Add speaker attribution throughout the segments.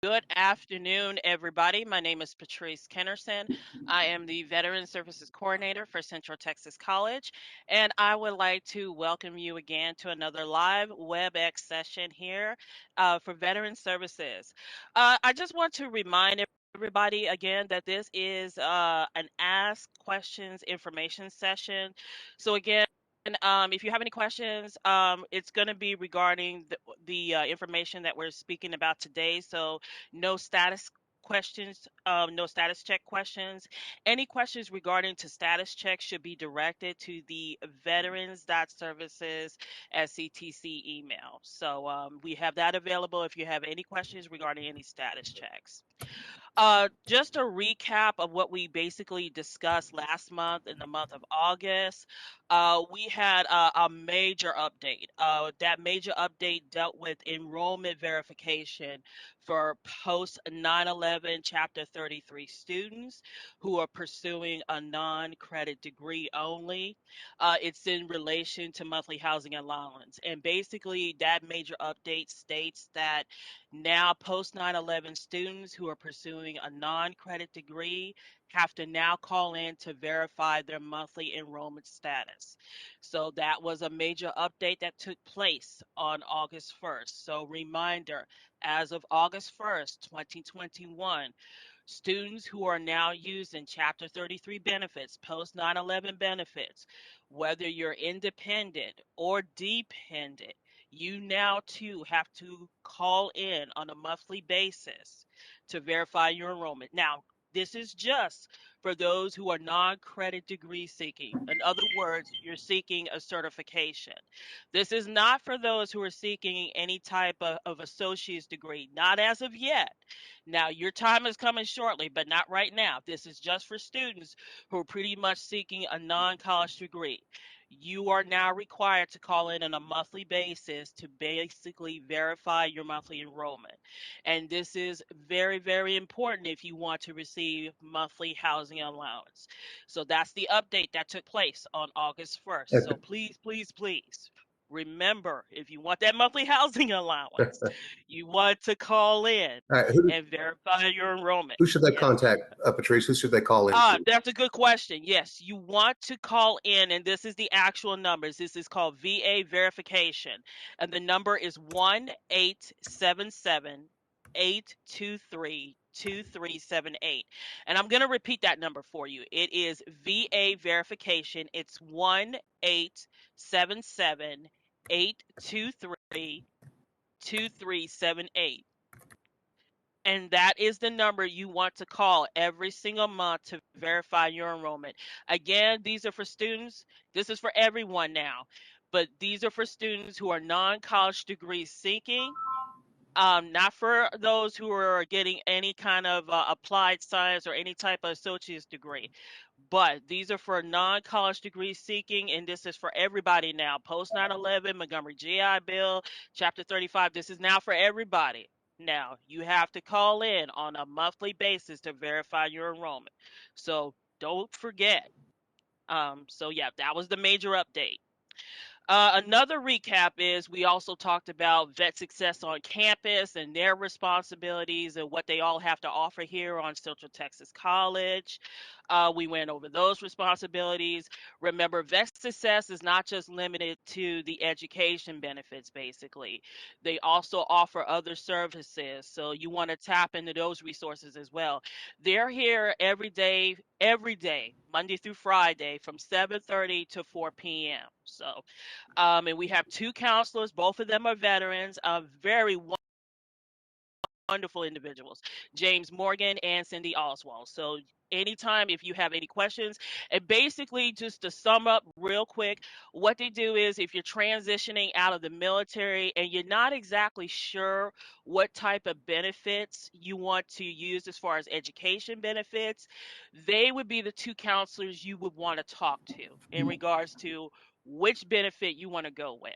Speaker 1: Good afternoon, everybody. My name is Patrice Kennerson. I am the Veteran Services Coordinator for Central Texas College, and I would like to welcome you again to another live WebEx session here for Veteran Services. I just want to remind everybody again that this is an Ask Questions information session. So, again, if you have any questions, it's going to be regarding the information that we're speaking about today. So, no status questions, no status check questions. Any questions regarding to status check should be directed to the veterans.services at CTC email. So we have that available if you have any questions regarding any status checks. Just a recap of what we basically discussed last month in the month of August. We had a major update. That major update dealt with enrollment verification for post 9/11 Chapter 33 students who are pursuing a non-credit degree only. It's in relation to monthly housing allowance. And basically, that major update states that now, post 9/11 students who are pursuing a non credit degree have to now call in to verify their monthly enrollment status. So, that was a major update that took place on August 1st. So, reminder as of August 1st, 2021, students who are now using Chapter 33 benefits, post 9/11 benefits, whether you're independent or dependent, you now too have to call in on a monthly basis to verify your enrollment. Now, this is just for those who are non credit degree seeking. In other words, you're seeking a certification. This is not for those who are seeking any type of associate's degree, not as of yet. Now, your time is coming shortly, but not right now. This is just for students who are pretty much seeking a non college degree. You are now required to call in on a monthly basis to basically verify your monthly enrollment. And this is very, very important if you want to receive monthly housing allowance. So that's the update that took place on August 1st. So
Speaker 2: Okay.
Speaker 1: please, please, please remember, if you want that monthly housing allowance, you want to call in
Speaker 2: All right.
Speaker 1: and verify your enrollment.
Speaker 2: Who should they
Speaker 1: Yes.
Speaker 2: contact, Patrice? Who should they call into?
Speaker 1: That's a good question. Yes, you want to call in, and this is the actual numbers. This is called VA verification, and the number is 1-877-823-2378. And I'm going to repeat that number for you. It is VA verification. It's 1-877-823-2378. And that is the number you want to call every single month to verify your enrollment. Again, these are for students. This is for everyone now, but these are for students who are non-college degree seeking, not for those who are getting any kind of applied science or any type of associate's degree. But these are for non-college degree seeking, and this is for everybody now. Post 9/11, Montgomery GI Bill, Chapter 35. This is now for everybody. Now, you have to call in on a monthly basis to verify your enrollment. So don't forget. So yeah, that was the major update. Another recap is we also talked about vet success on campus and their responsibilities and what they all have to offer here on Central Texas College. We went over those responsibilities. Remember, vet success is not just limited to the education benefits, basically. They also offer other services. So you want to tap into those resources as well. They're here every day, Monday through Friday from 7:30 to 4 p.m. So and we have two counselors. Both of them are veterans, very wonderful individuals, James Morgan and Cindy Oswald. So anytime if you have any questions, and basically just to sum up real quick, what they do is if you're transitioning out of the military and you're not exactly sure what type of benefits you want to use as far as education benefits, they would be the two counselors you would want to talk to in regards to which benefit you want to go with.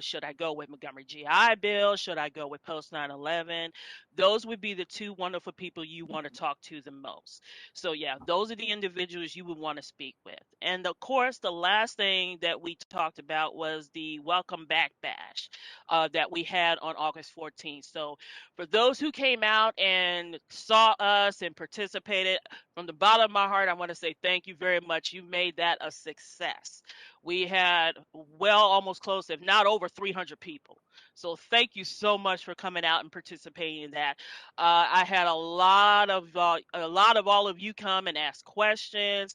Speaker 1: Should I go with Montgomery GI Bill? Should I go with post 9/11? Those would be the two wonderful people you want to talk to the most. So yeah, those are the individuals you would want to speak with. And of course, the last thing that we talked about was the welcome back bash that we had on August 14th. So for those who came out and saw us and participated, from the bottom of my heart, I want to say thank you very much. You made that a success. We had well almost close, if not over 300 people. So thank you so much for coming out and participating in that. I had a lot of all of you come and ask questions,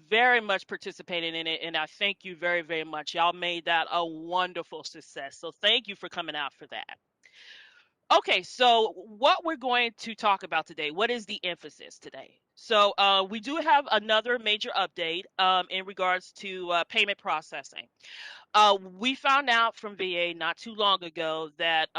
Speaker 1: very much participating in it, and I thank you very, very much. Y'all made that a wonderful success. So thank you for coming out for that. Okay, so what we're going to talk about today, what is the emphasis today? So we do have another major update in regards to payment processing. We found out from VA not too long ago that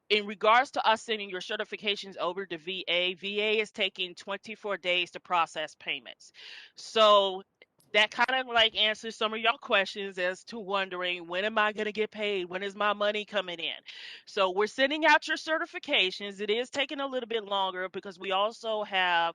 Speaker 1: in regards to us sending your certifications over to VA is taking 24 days to process payments. So that kind of like answers some of y'all questions as to wondering, when am I going to get paid? When is my money coming in? So we're sending out your certifications. It is taking a little bit longer because we also have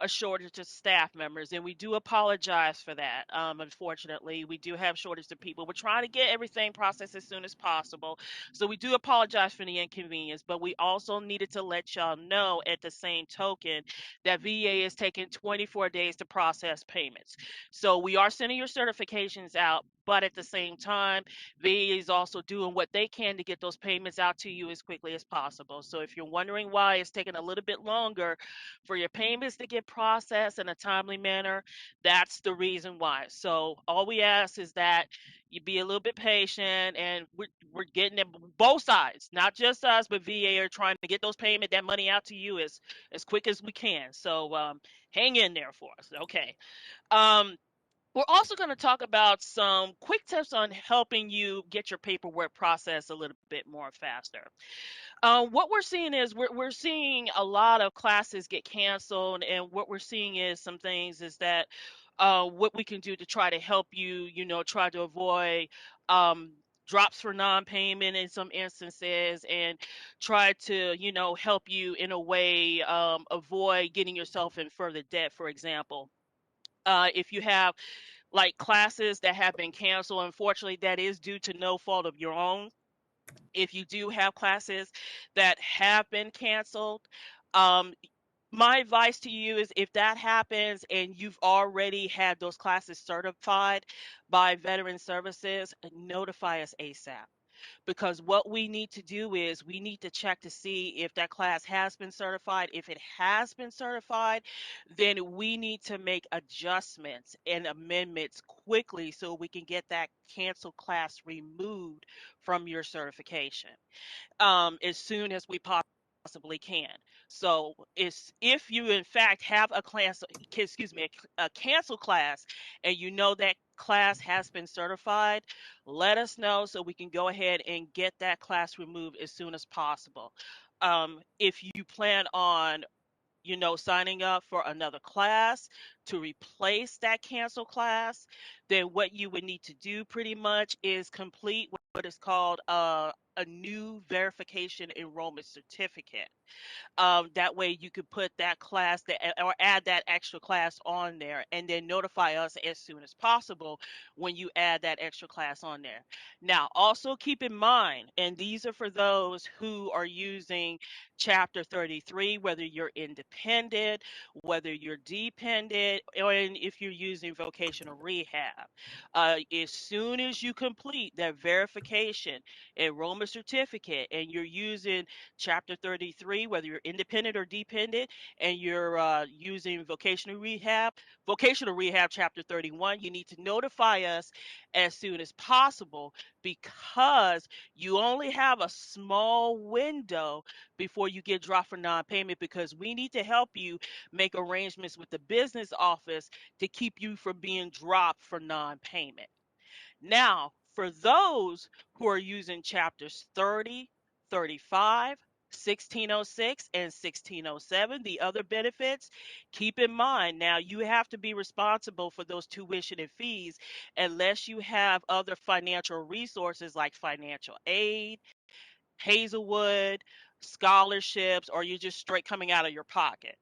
Speaker 1: a shortage of staff members, and we do apologize for that. Unfortunately, we do have shortage of people. We're trying to get everything processed as soon as possible, so we do apologize for the inconvenience. But we also needed to let y'all know, at the same token, that VA is taking 24 days to process payments. So we are sending your certifications out, but at the same time, VA is also doing what they can to get those payments out to you as quickly as possible. So if you're wondering why it's taking a little bit longer for your payments to get processed in a timely manner, that's the reason why. So all we ask is that you be a little bit patient, and we're getting it both sides, not just us, but VA are trying to get that money out to you as quick as we can. So hang in there for us. Okay. Um, we're also going to talk about some quick tips on helping you get your paperwork processed a little bit more faster. What we're seeing is we're seeing a lot of classes get canceled, and what we're seeing is some things is that what we can do to try to help you, try to avoid um, drops for non-payment in some instances, and try to, help you in a way avoid getting yourself in further debt, for example. If you have like classes that have been canceled, unfortunately, that is due to no fault of your own. If you do have classes that have been canceled, um, my advice to you is, if that happens and you've already had those classes certified by Veteran Services, notify us ASAP, because what we need to do is we need to check to see if that class has been certified. If it has been certified, then we need to make adjustments and amendments quickly so we can get that canceled class removed from your certification as soon as we possibly can. So it's, if you in fact have a class, excuse me, a cancel class, and you know that class has been certified, let us know so we can go ahead and get that class removed as soon as possible. If you plan on, signing up for another class to replace that cancel class, then what you would need to do pretty much is complete what is called a new verification enrollment certificate. That way you could put that class or add that extra class on there, and then notify us as soon as possible when you add that extra class on there. Now, also keep in mind, and these are for those who are using Chapter 33, whether you're independent, whether you're dependent, or if you're using vocational rehab. As soon as you complete that verification enrollment certificate and you're using Chapter 33, whether you're independent or dependent, and you're using vocational rehab Chapter 31, you need to notify us as soon as possible, because you only have a small window before you get dropped for non-payment, because we need to help you make arrangements with the business office to keep you from being dropped for non-payment. Now, for those who are using chapters 30, 35, 1606 and 1607. The other benefits, keep in mind now you have to be responsible for those tuition and fees unless you have other financial resources like financial aid, Hazelwood, scholarships, or you're just straight coming out of your pocket.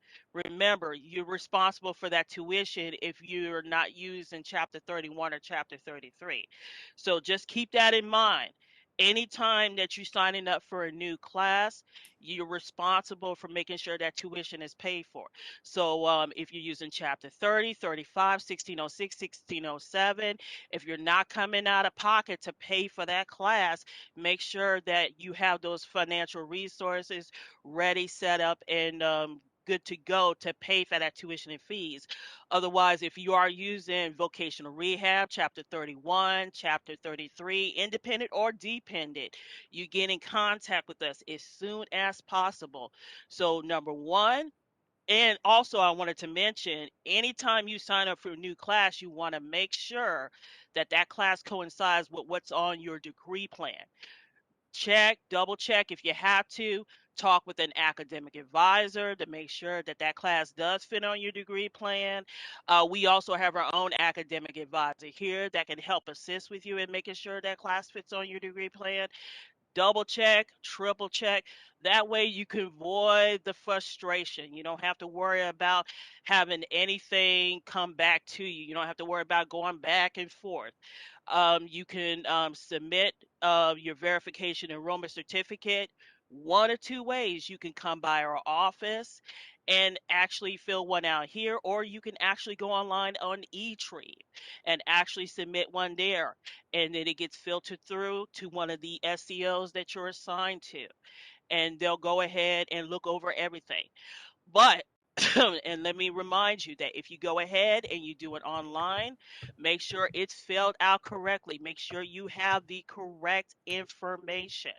Speaker 1: Remember, you're responsible for that tuition if you're not using Chapter 31 or Chapter 33. So just keep that in mind. Anytime that you're signing up for a new class, you're responsible for making sure that tuition is paid for. So if you're using Chapter 30, 35, 1606, 1607, if you're not coming out of pocket to pay for that class, make sure that you have those financial resources ready, set up, and good to go to pay for that tuition and fees. Otherwise, if you are using vocational rehab, Chapter 31, Chapter 33, independent or dependent, you get in contact with us as soon as possible. So, number one, and also, I wanted to mention anytime you sign up for a new class, you want to make sure that that class coincides with what's on your degree plan. Check, double check if you have to. Talk with an academic advisor to make sure that that class does fit on your degree plan. We also have our own academic advisor here that can help assist with you in making sure that class fits on your degree plan. Double check, triple check. That way you can avoid the frustration. You don't have to worry about having anything come back to you. You don't have to worry about going back and forth. You can submit your verification enrollment certificate one or two ways. You can come by our office and actually fill one out here, or you can actually go online on eTree and actually submit one there, and then it gets filtered through to one of the SEOs that you're assigned to, and they'll go ahead and look over everything. But and let me remind you that if you go ahead and you do it online, make sure it's filled out correctly. Make sure you have the correct information.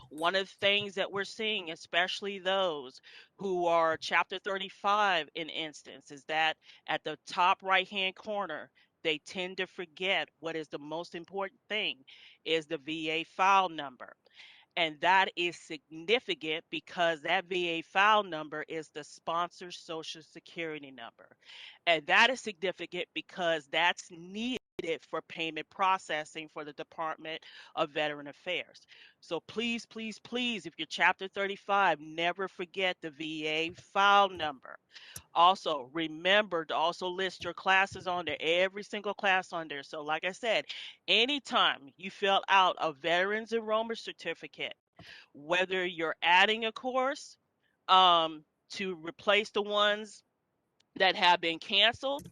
Speaker 1: One of the things that we're seeing, especially those who are Chapter 35 in instance, is that at the top right hand corner, they tend to forget what is the most important thing is the VA file number. And that is significant because that VA file number is the sponsor's social security number. And that is significant because that's needed for payment processing for the Department of Veteran Affairs. So please, please, please, if you're Chapter 35, never forget the VA file number. Also, remember to also list your classes on there, every single class on there. So, like I said, anytime you fill out a Veterans Enrollment Certificate, whether you're adding a course to replace the ones that have been canceled,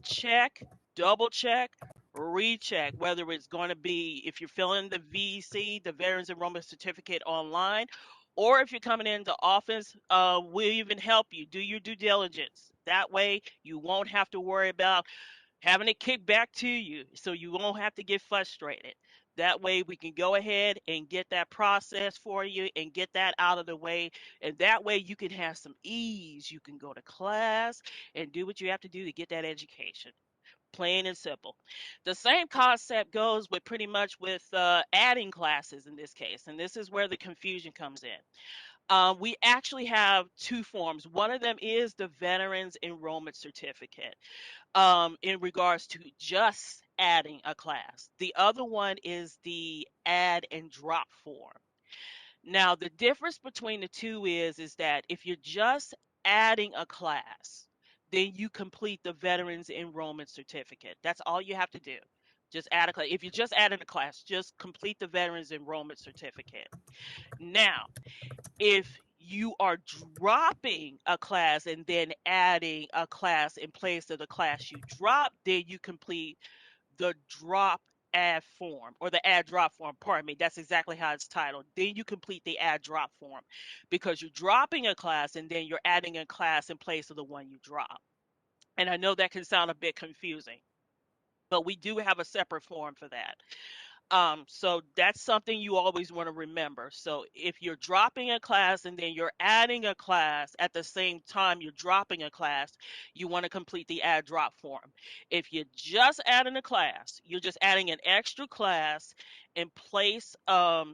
Speaker 1: check, double check, recheck whether it's going to be if you're filling the VEC, the Veterans Enrollment Certificate online, or if you're coming into office, we'll even help you do your due diligence. That way, you won't have to worry about having it kicked back to you, so you won't have to get frustrated. That way, we can go ahead and get that process for you and get that out of the way. And that way, you can have some ease. You can go to class and do what you have to do to get that education. Plain and simple. The same concept goes with pretty much with adding classes in this case. And this is where the confusion comes in. We actually have two forms. One of them is the Veterans Enrollment Certificate in regards to just adding a class. The other one is the add and drop form. Now, the difference between the two is that if you're just adding a class, then you complete the Veterans Enrollment Certificate. That's all you have to do. Just add a class. If you're just adding a class, just complete the Veterans Enrollment Certificate. Now, if you are dropping a class and then adding a class in place of the class you dropped, then you complete the drop add form or the add drop form. Pardon me, that's exactly how it's titled. Then you complete the add drop form because you're dropping a class and then you're adding a class in place of the one you dropped. And I know that can sound a bit confusing, but we do have a separate form for that. So that's something you always want to remember. So if you're dropping a class and then you're adding a class at the same time you're dropping a class, you want to complete the add drop form. If you're just adding a class, you're just adding an extra class in place, or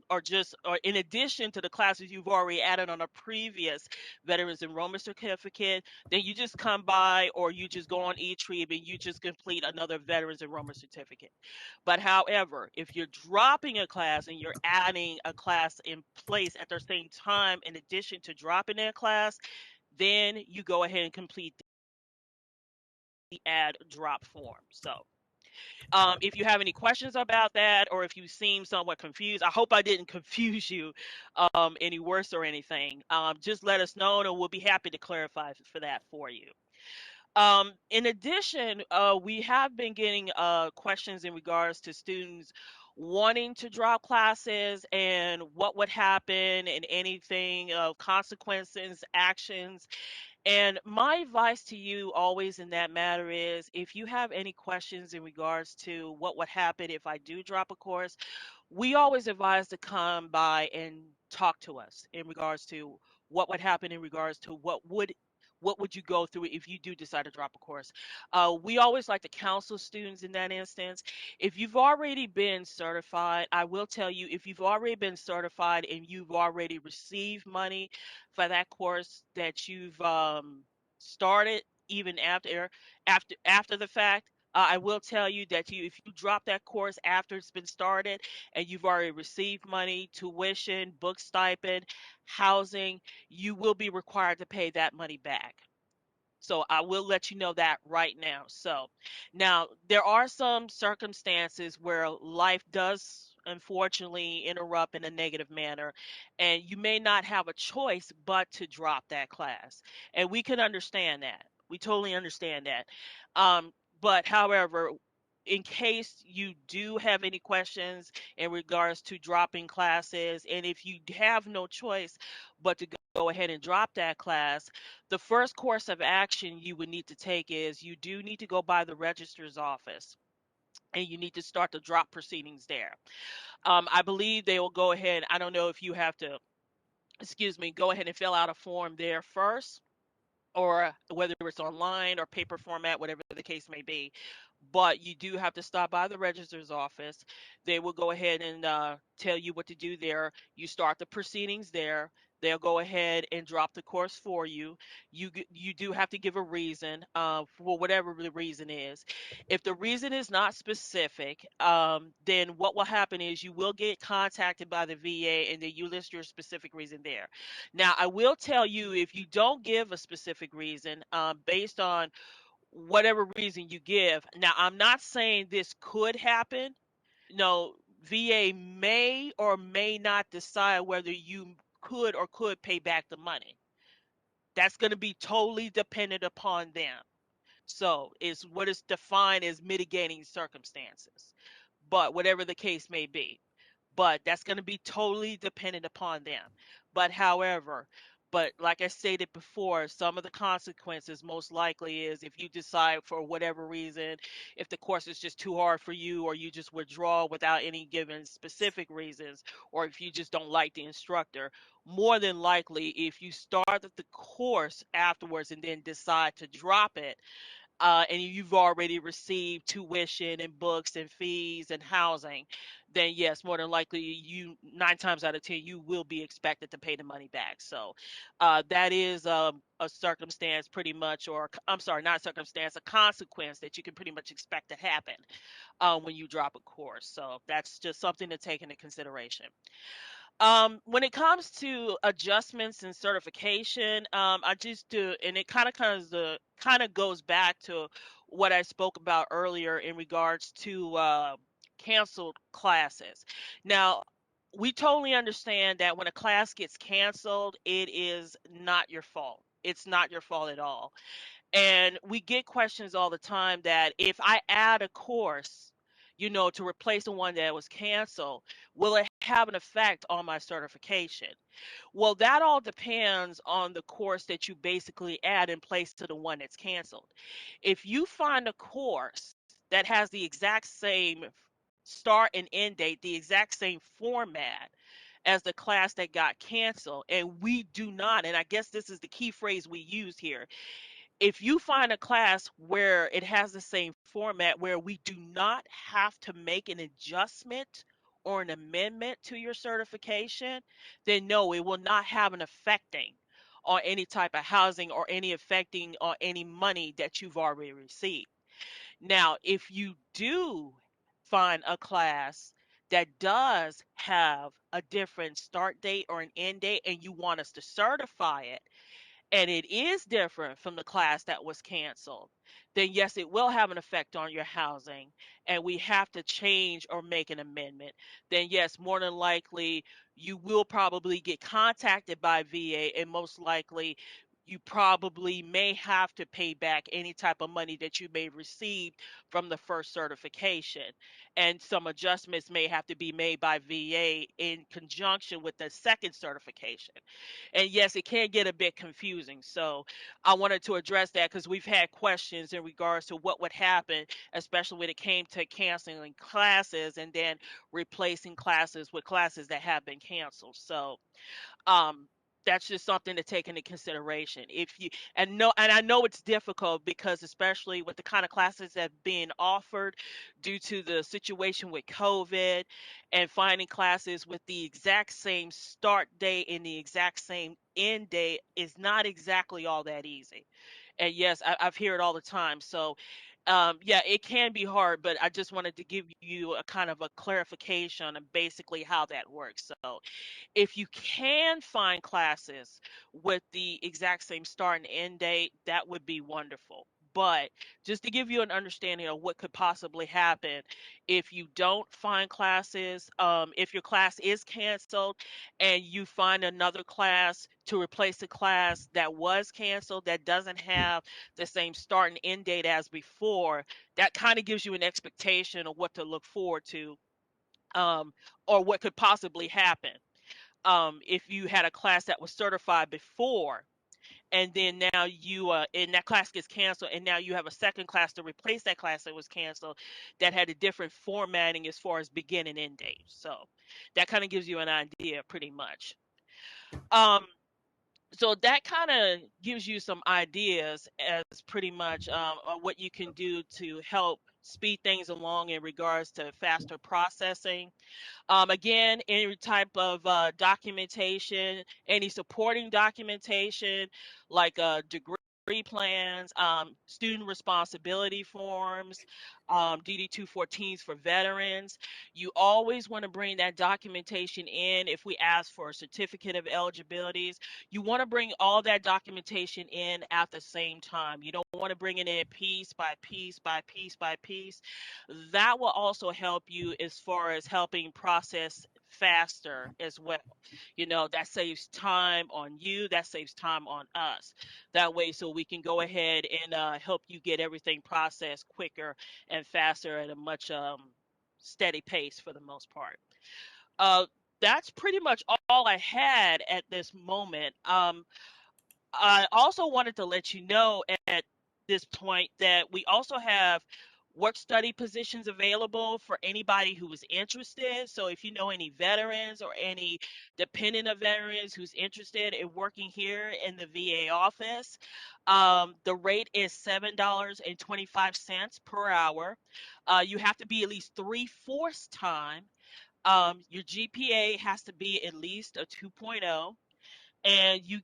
Speaker 1: in addition to the classes you've already added on a previous Veterans Enrollment Certificate, then you just come by or you just go on eTribe and you just complete another Veterans Enrollment Certificate. But however, if you're dropping a class and you're adding a class in place at the same time, in addition to dropping that class, then you go ahead and complete the add drop form. So if you have any questions about that, or if you seem somewhat confused, I hope I didn't confuse you any worse or anything. Just let us know, and we'll be happy to clarify for that for you. In addition, we have been getting questions in regards to students wanting to drop classes and what would happen and anything of consequences, actions. And my advice to you always in that matter is if you have any questions in regards to what would happen if I do drop a course, we always advise to come by and talk to us in regards to what would happen in regards to what would you go through if you do decide to drop a course. We always like to counsel students in that instance. If you've already been certified, I will tell you, if you've already been certified and you've already received money for that course that you've started even after the fact, I will tell you that if you drop that course after it's been started and you've already received money, tuition, book stipend, housing, you will be required to pay that money back. So I will let you know that right now. So now there are some circumstances where life does unfortunately interrupt in a negative manner, and you may not have a choice but to drop that class. And we can understand that. We totally understand that. Um, but however, in case you do have any questions in regards to dropping classes, and if you have no choice but to go ahead and drop that class, the first course of action you would need to take is you do need to go by the registrar's office and you need to start the drop proceedings there. I believe they will go ahead. I don't know if you have to, excuse me, go ahead and fill out a form there first, or whether it's online or paper format, whatever the case may be. But you do have to stop by the registrar's office. They will go ahead and tell you what to do there. You start the proceedings there. They'll go ahead and drop the course for you. You do have to give a reason for whatever the reason is. If the reason is not specific, then what will happen is you will get contacted by the VA and then you list your specific reason there. Now, I will tell you if you don't give a specific reason based on whatever reason you give. Now, I'm not saying this could happen. No, VA may or may not decide whether you could pay back the money. That's going to be totally dependent upon them. So it's what is defined as mitigating circumstances, but whatever the case may be. But that's going to be totally dependent upon them. But however, but like I stated before, some of the consequences most likely is if you decide for whatever reason, if the course is just too hard for you, or you just withdraw without any given specific reasons, or if you just don't like the instructor, more than likely, if you start the course afterwards and then decide to drop it, and you've already received tuition and books and fees and housing, then yes, more than likely, you 9 times out of 10, you will be expected to pay the money back. So that is a circumstance pretty much, or I'm sorry, not a circumstance, a consequence that you can pretty much expect to happen when you drop a course. So that's just something to take into consideration. When it comes to adjustments and certification, I just do, and it kind of goes back to what I spoke about earlier in regards to canceled classes. Now, we totally understand that when a class gets canceled, it is not your fault. It's not your fault at all. And we get questions all the time that if I add a course, to replace the one that was canceled, will it have an effect on my certification? Well, that all depends on the course that you basically add in place to the one that's canceled. If you find a course that has the exact same start and end date, the exact same format as the class that got canceled, and we do not, and I guess this is the key phrase we use here, if you find a class where it has the same format where we do not have to make an adjustment or an amendment to your certification, then no, it will not have an affecting on any type of housing or any affecting on any money that you've already received. Now, if you do find a class that does have a different start date or an end date and you want us to certify it, and it is different from the class that was canceled, then yes, it will have an effect on your housing and we have to change or make an amendment. Then, yes, more than likely, you will probably get contacted by VA, and most likely, you probably may have to pay back any type of money that you may receive from the first certification. And some adjustments may have to be made by VA in conjunction with the second certification. And yes, it can get a bit confusing. So I wanted to address that because we've had questions in regards to what would happen, especially when it came to canceling classes and then replacing classes with classes that have been canceled. So um that's just something to take into consideration. If you and I know it's difficult because especially with the kind of classes that have been offered due to the situation with COVID, and finding classes with the exact same start date and the exact same end date is not exactly all that easy. And yes, I've heard it all the time. So yeah, it can be hard, but I just wanted to give you a kind of a clarification on basically how that works. So if you can find classes with the exact same start and end date, that would be wonderful. But just to give you an understanding of what could possibly happen if you don't find classes, if your class is canceled and you find another class to replace a class that was canceled that doesn't have the same start and end date as before, that kind of gives you an expectation of what to look forward to, um, or what could possibly happen if you had a class that was certified before, and then now you and that class gets canceled, and now you have a second class to replace that class that was canceled that had a different formatting as far as begin and end date. So that kind of gives you an idea pretty much. um so that kind of gives you some ideas as pretty much on what you can do to help speed things along in regards to faster processing. Again, any type of documentation, any supporting documentation like degree plans, student responsibility forms, DD 214s for veterans. You always want to bring that documentation in. If we ask for a certificate of eligibilities, you want to bring all that documentation in at the same time. You don't want to bring it in piece by piece by piece by piece. That will also help you as far as helping process faster as well. That saves time on you, that saves time on us. That way, so we can go ahead and help you get everything processed quicker and faster at a much steady pace for the most part. Uh, that's pretty much all I had at this moment. I also wanted to let you know at this point that we also have work study positions available for anybody who is interested. So if you know any veterans or any dependent of veterans who's interested in working here in the VA office, the rate is $7.25 per hour. You have to be at least three-fourths time. Your GPA has to be at least a 2.0, and you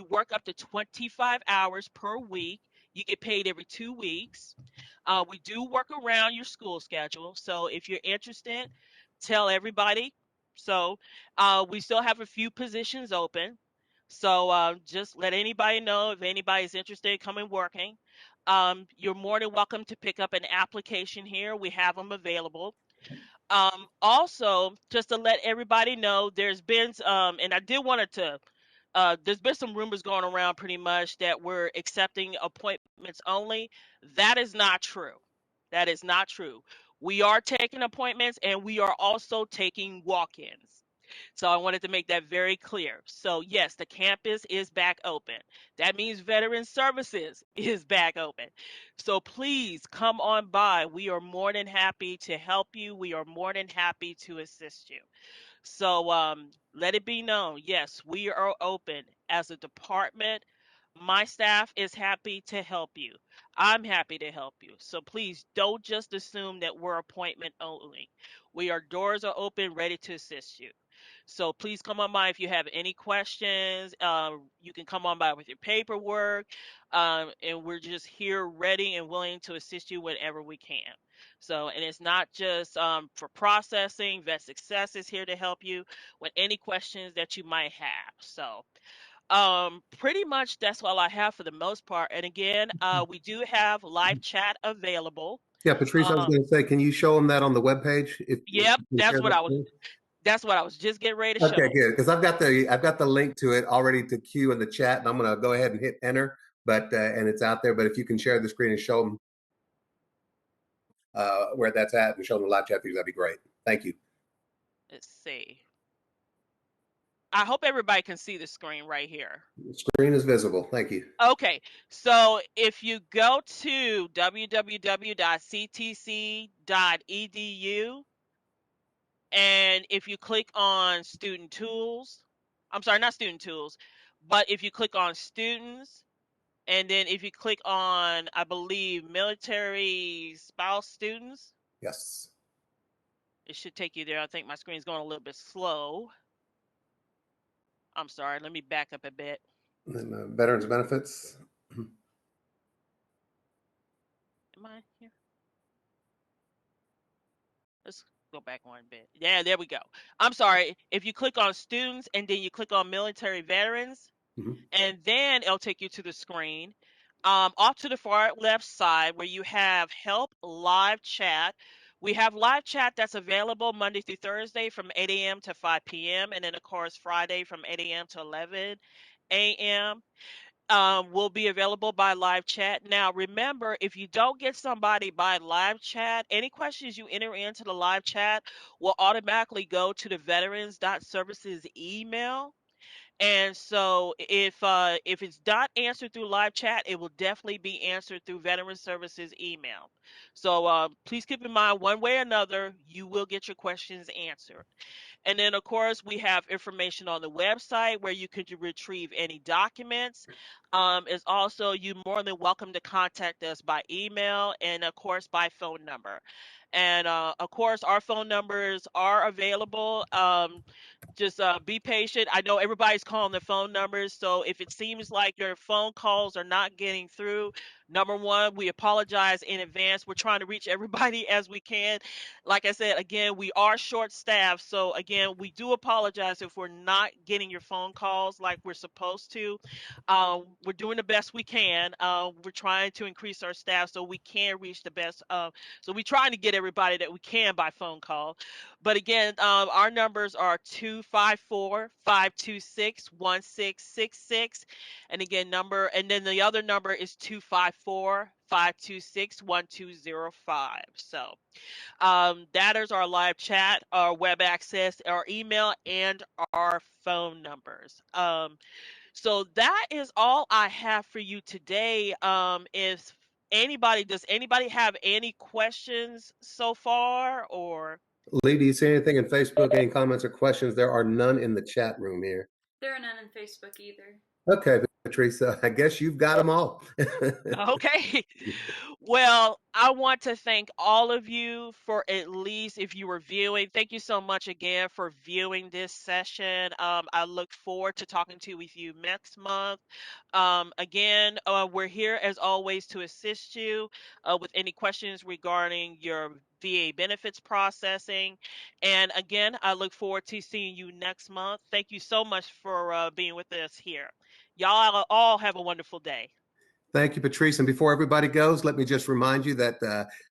Speaker 1: work up to 25 hours per week. You get paid every 2 weeks. We do work around your school schedule, so if you're interested, tell everybody. So we still have a few positions open, so just let anybody know if anybody's interested in coming working. You're more than welcome to pick up an application here. We have them available. Also, just to let everybody know, and I did wanted to, there's been some rumors going around pretty much that we're accepting appointments only. That is not true. That is not true. We are taking appointments and we are also taking walk-ins. So I wanted to make that very clear. So yes, the campus is back open. That means Veteran Services is back open. So please come on by. We are more than happy to help you. We are more than happy to assist you. So let it be known, yes, we are open as a department. my staff is happy to help you. I'm happy to help you. So please don't just assume that we're appointment only. Our doors are open, ready to assist you. So please come on by if you have any questions. You can come on by with your paperwork, and we're just here ready and willing to assist you whenever we can. So, and it's not just for processing. Vet Success is here to help you with any questions that you might have. So, pretty much that's all I have for the most part. And again, we do have live chat available.
Speaker 2: Yeah, Patrice, I was
Speaker 1: Um,
Speaker 2: going to say, can you show them that on the webpage if
Speaker 1: yep,
Speaker 2: you can share that screen?
Speaker 1: that's what I was just getting ready to
Speaker 2: Okay,
Speaker 1: show.
Speaker 2: good. Because I've got the link to it already to queue in the chat, and I'm going to go ahead and hit enter. But and it's out there. But if you can share the screen and show them where that's at and show them the live chat feeds, that'd be great. Thank you.
Speaker 1: Let's see. I hope everybody can see the screen right here.
Speaker 2: The screen is visible. Thank you.
Speaker 1: Okay, so if you go to www.ctc.edu and if you click on student tools, I'm sorry, not student tools, but if you click on students, and then if you click on, I believe, military spouse students,
Speaker 2: Yes.
Speaker 1: it should take you there. I think my screen's going a little bit slow. I'm sorry, let me back up a bit.
Speaker 2: And then veterans benefits.
Speaker 1: Am I here? Let's go back one bit. Yeah, there we go. I'm sorry. If you click on students and then you click on military veterans,
Speaker 2: Mhm.
Speaker 1: and then it'll take you to the screen. Off to the far left side where you have help live chat. We have live chat that's available Monday through Thursday from 8 a.m. to 5 p.m. And then, of course, Friday from 8 a.m. to 11 a.m. Will be available by live chat. Now, remember, if you don't get somebody by live chat, any questions you enter into the live chat will automatically go to the veterans.services email. And so if it's not answered through live chat, it will definitely be answered through Veteran Services email. So please keep in mind, one way or another, you will get your questions answered. And then, of course, we have information on the website where you can retrieve any documents. Is also you more than welcome to contact us by email and, of course, by phone number. And of course, our phone numbers are available. Just be patient. I know everybody's calling the phone numbers, so if it seems like your phone calls are not getting through, number one, we apologize in advance. We're trying to reach everybody as we can. Like I said, again, we are short staffed, so again, we do apologize if we're not getting your phone calls like we're supposed to. We're doing the best we can. We're trying to increase our staff so we can reach the best. So we're trying to get everybody that we can by phone call. But again, our numbers are 254-526-1666. And again, and then the other number is 254-526-1205. So that is our live chat, our web access, our email, and our phone numbers. So that is all I have for you today. Does anybody have any questions so far, or?
Speaker 2: Lee, do you see anything in Facebook? Any comments or questions? There are none in the chat room here.
Speaker 3: There are none in Facebook either.
Speaker 2: Okay, Patrice, I guess you've got them all.
Speaker 1: Okay. Well, I want to thank all of you for, at least if you were viewing, thank you so much again for viewing this session. I look forward to talking with you next month. Again, we're here as always to assist you with any questions regarding your VA benefits processing. And again, I look forward to seeing you next month. Thank you so much for being with us here. Y'all all have a wonderful day.
Speaker 2: Thank you, Patrice. And before everybody goes, let me just remind you that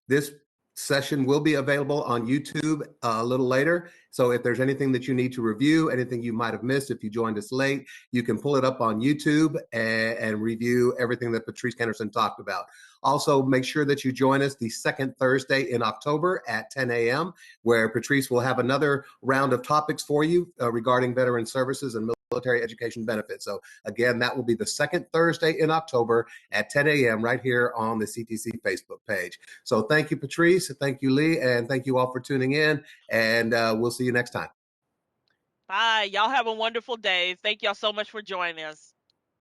Speaker 2: this session will be available on YouTube a little later. So if there's anything that you need to review, anything you might have missed if you joined us late, you can pull it up on YouTube and review everything that Patrice Kennerson talked about. Also, make sure that you join us the second Thursday in October at 10 a.m., where Patrice will have another round of topics for you regarding veteran services and military education benefits. So again, that will be the second Thursday in October at 10 a.m. right here on the CTC Facebook page. So thank you, Patrice. Thank you, Lee. And thank you all for tuning in. And we'll see you next time.
Speaker 1: Bye. Y'all have a wonderful day. Thank y'all so much for joining us.